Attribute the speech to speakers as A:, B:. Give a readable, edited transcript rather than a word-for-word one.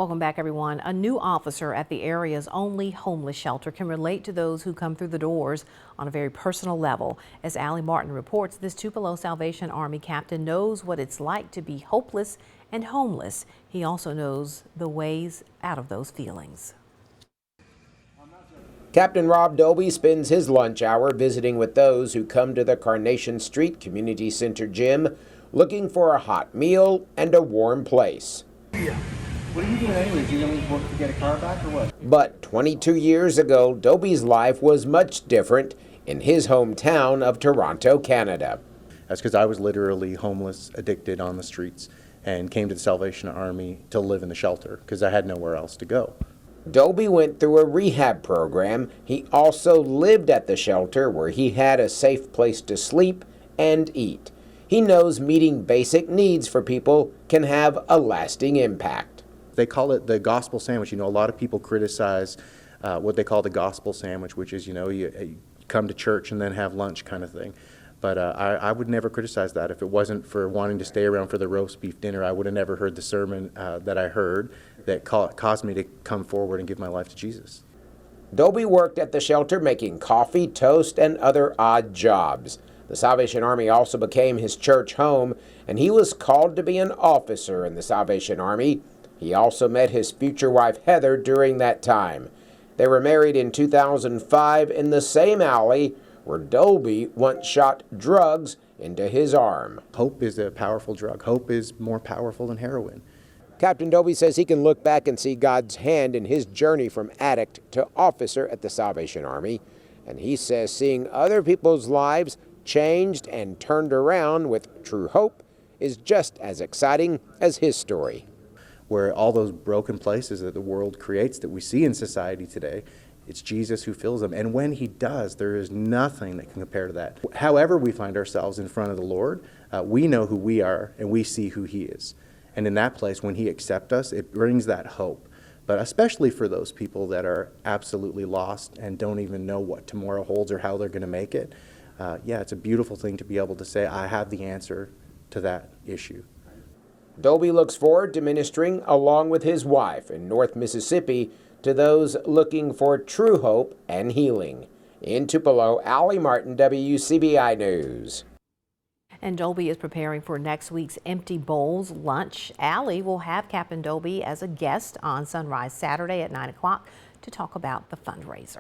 A: Welcome back, everyone. A new officer at the area's only homeless shelter can relate to those who come through the doors on a very personal level. As Allie Martin reports, this Tupelo Salvation Army captain knows what it's like to be hopeless and homeless. He also knows the ways out of those feelings.
B: Captain Rob Dolby spends his lunch hour visiting with those who come to the Carnation Street Community Center gym looking for a hot meal and a warm place.
C: What are you doing anyways? You only work to get a car back or what?
B: But 22 years ago, Dolby's life was much different in his hometown of Toronto, Canada.
D: That's because I was literally homeless, addicted on the streets, and came to the Salvation Army to live in the shelter because I had nowhere else to go.
B: Dolby went through a rehab program. He also lived at the shelter where he had a safe place to sleep and eat. He knows meeting basic needs for people can have a lasting impact.
D: They call it the gospel sandwich. You know, a lot of people criticize what they call the gospel sandwich, which is, you come to church and then have lunch kind of thing. But I would never criticize that. If it wasn't for wanting to stay around for the roast beef dinner, I would have never heard the sermon that I heard that caused me to come forward and give my life to Jesus.
B: Dolby worked at the shelter making coffee, toast, and other odd jobs. The Salvation Army also became his church home, and he was called to be an officer in the Salvation Army. He also met his future wife, Heather, during that time. They were married in 2005 in the same alley where Dolby once shot drugs into his arm.
D: Hope is a powerful drug. Hope is more powerful than heroin.
B: Captain Dolby says he can look back and see God's hand in his journey from addict to officer at the Salvation Army. And he says seeing other people's lives changed and turned around with true hope is just as exciting as his story.
D: Where all those broken places that the world creates that we see in society today, it's Jesus who fills them. And when he does, there is nothing that can compare to that. However we find ourselves in front of the Lord, we know who we are and we see who he is. And in that place, when he accepts us, it brings that hope. But especially for those people that are absolutely lost and don't even know what tomorrow holds or how they're going to make it, it's a beautiful thing to be able to say, I have the answer to that issue.
B: Dolby looks forward to ministering along with his wife in North Mississippi to those looking for true hope and healing. In Tupelo, Allie Martin, WCBI News.
A: And Dolby is preparing for next week's Empty Bowls lunch. Allie will have Captain Dolby as a guest on Sunrise Saturday at 9 o'clock to talk about the fundraiser.